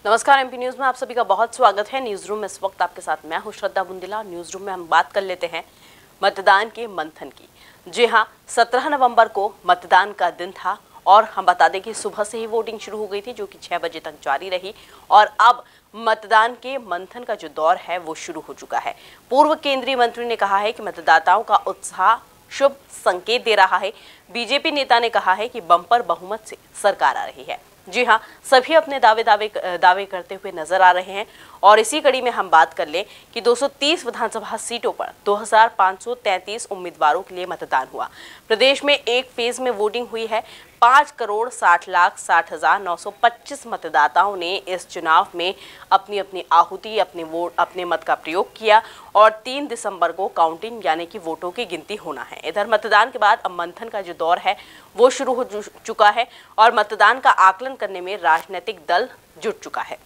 नमस्कार, MP news में आप सभी का बहुत स्वागत है। न्यूज रूम में इस वक्त आपके साथ मैं हूं श्रद्धा बुंदेला। न्यूज रूम में हम बात कर लेते हैं मतदान के मंथन की। जी हां, 17 नवंबर को मतदान का दिन था और हम बता दें कि सुबह से ही वोटिंग शुरू हो गई थी, जो कि 6 बजे तक जारी रही और अब मतदान के मंथन का जो दौर है वो शुरू हो चुका है। पूर्व केंद्रीय मंत्री ने कहा है कि मतदाताओं का उत्साह शुभ संकेत दे रहा है। बीजेपी नेता ने कहा है कि बम्पर बहुमत से सरकार आ रही है। जी हां, सभी अपने दावे करते हुए नजर आ रहे हैं और इसी कड़ी में हम बात कर लें कि 230 विधानसभा सीटों पर 2533 उम्मीदवारों के लिए मतदान हुआ। प्रदेश में एक फेज में वोटिंग हुई है। 5,60,60,925 मतदाताओं ने इस चुनाव में अपनी अपनी आहुति, अपने मत का प्रयोग किया और 3 दिसंबर को काउंटिंग यानी कि वोटों की गिनती होना है। इधर मतदान के बाद अब मंथन का जो दौर है वो शुरू हो चुका है और मतदान का आकलन करने में राजनीतिक दल जुट चुका है।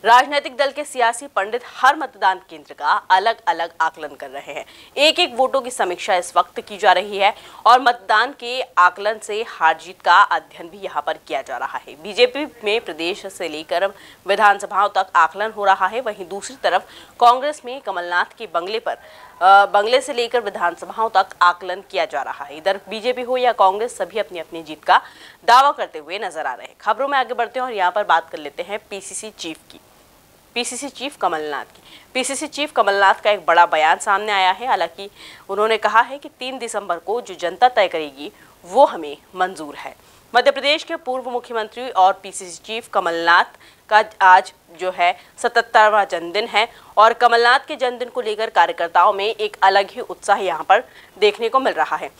राजनीतिक दल के सियासी पंडित हर मतदान केंद्र का अलग अलग आकलन कर रहे हैं। एक एक वोटों की समीक्षा इस वक्त की जा रही है और मतदान के आकलन से हार जीत का अध्ययन भी यहां पर किया जा रहा है। बीजेपी में प्रदेश से लेकर विधानसभाओं तक आकलन हो रहा है, वहीं दूसरी तरफ कांग्रेस में कमलनाथ के बंगले से लेकर विधानसभाओं तक आकलन किया जा रहा है। इधर बीजेपी हो या कांग्रेस, सभी अपनी अपनी जीत का दावा करते हुए नजर आ रहे हैं। खबरों में आगे बढ़ते हैं और यहाँ पर बात कर लेते हैं पीसीसी चीफ कमलनाथ की। पीसीसी चीफ कमलनाथ का एक बड़ा बयान सामने आया है। हालांकि उन्होंने कहा है कि 3 दिसंबर को जो जनता तय करेगी वो हमें मंजूर है। मध्य प्रदेश के पूर्व मुख्यमंत्री और पीसीसी चीफ कमलनाथ का आज जो है 77वां जन्मदिन है और कमलनाथ के जन्मदिन को लेकर कार्यकर्ताओं में एक अलग ही उत्साह यहाँ पर देखने को मिल रहा है।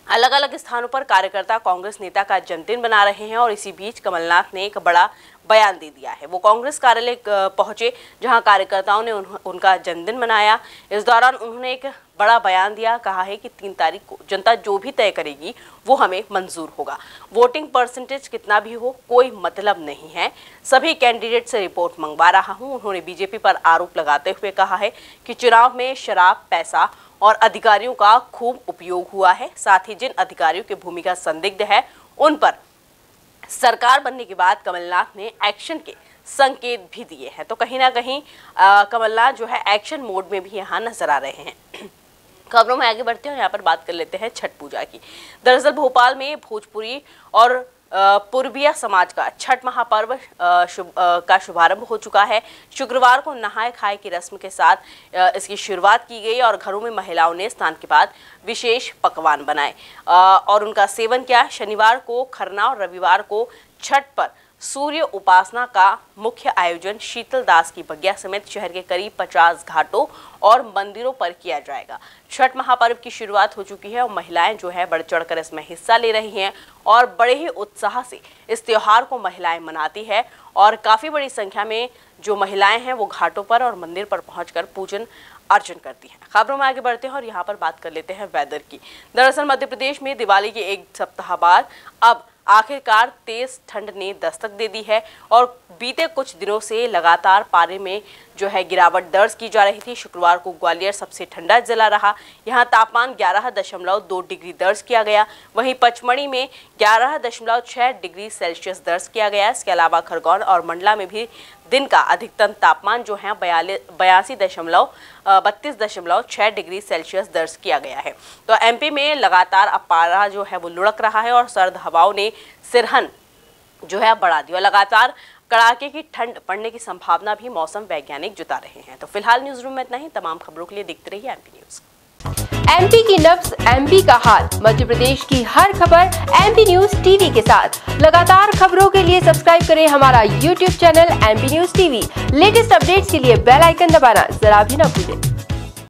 अलग अलग स्थानों पर कार्यकर्ता कांग्रेस नेता का जन्मदिन मना रहे हैं और इसी बीच कमलनाथ ने एक बड़ा बयान दे दिया है। वो कांग्रेस कार्यालय पहुंचे जहां कार्यकर्ताओं ने उनका जन्मदिन मनाया। इस दौरान उन्होंने एक बड़ा बयान दिया, कहा है कि 3 तारीख को जनता जो भी तय करेगी वो हमें मंजूर होगा। वोटिंग परसेंटेज कितना भी हो कोई मतलब नहीं है, सभी कैंडिडेट से रिपोर्ट मंगवा रहा हूं। उन्होंने बीजेपी पर आरोप लगाते हुए कहा है कि चुनाव में शराब, पैसा और अधिकारियों का खूब उपयोग हुआ है। साथ ही जिन अधिकारियों की भूमिका संदिग्ध है उन पर सरकार बनने के बाद कमलनाथ ने एक्शन के संकेत भी दिए हैं। तो कहीं ना कहीं कमलनाथ जो है एक्शन मोड में भी यहाँ नजर आ रहे हैं। खबरों में आगे बढ़ते हैं और यहाँ पर बात कर लेते हैं छठ पूजा की। दरअसल भोपाल में भोजपुरी और पूर्विया समाज का छठ महापर्व का शुभारंभ हो चुका है। शुक्रवार को नहाय खाए की रस्म के साथ इसकी शुरुआत की गई और घरों में महिलाओं ने स्नान के बाद विशेष पकवान बनाए और उनका सेवन किया। शनिवार को खरना और रविवार को छठ पर सूर्य उपासना का मुख्य आयोजन शीतल दास की बगिया समेत शहर के करीब 50 घाटों और मंदिरों पर किया जाएगा। छठ महापर्व की शुरुआत हो चुकी है और महिलाएं जो है बढ़ चढ़कर इसमें हिस्सा ले रही हैं और बड़े ही उत्साह से इस त्योहार को महिलाएं मनाती है और काफ़ी बड़ी संख्या में जो महिलाएं हैं वो घाटों पर और मंदिर पर पहुंचकर पूजन अर्चन करती हैं। खबरों में आगे बढ़ते हैं और यहाँ पर बात कर लेते हैं वेदर की। दरअसल मध्य प्रदेश में दिवाली के एक सप्ताह बाद अब आखिरकार तेज ठंड ने दस्तक दे दी है और बीते कुछ दिनों से लगातार पारे में जो है गिरावट दर्ज की जा रही थी। शुक्रवार को ग्वालियर सबसे ठंडा जिला रहा। यहाँ तापमान 11.2 डिग्री दर्ज किया गया। वहीं पचमढ़ी में 11.6 डिग्री सेल्सियस दर्ज किया गया। इसके अलावा खरगोन और मंडला में भी दिन का अधिकतम तापमान जो है 32.6 डिग्री सेल्सियस दर्ज किया गया है। तो एमपी में लगातार अब पारा जो है वो लुढ़क रहा है और सर्द हवाओं ने सिरहन जो है बढ़ा दी और लगातार कड़ाके की ठंड पड़ने की संभावना भी मौसम वैज्ञानिक जता रहे हैं। तो फिलहाल न्यूज रूम में इतना ही। तमाम खबरों के लिए देखते रहिए एमपी न्यूज। एमपी की नब्ज, एमपी का हाल, मध्य प्रदेश की हर खबर एमपी न्यूज टीवी के साथ। लगातार खबरों के लिए सब्सक्राइब करें हमारा YouTube channel MP news TV. Latest updates के लिए बेल आइकन दबाना जरा भी न भूलें।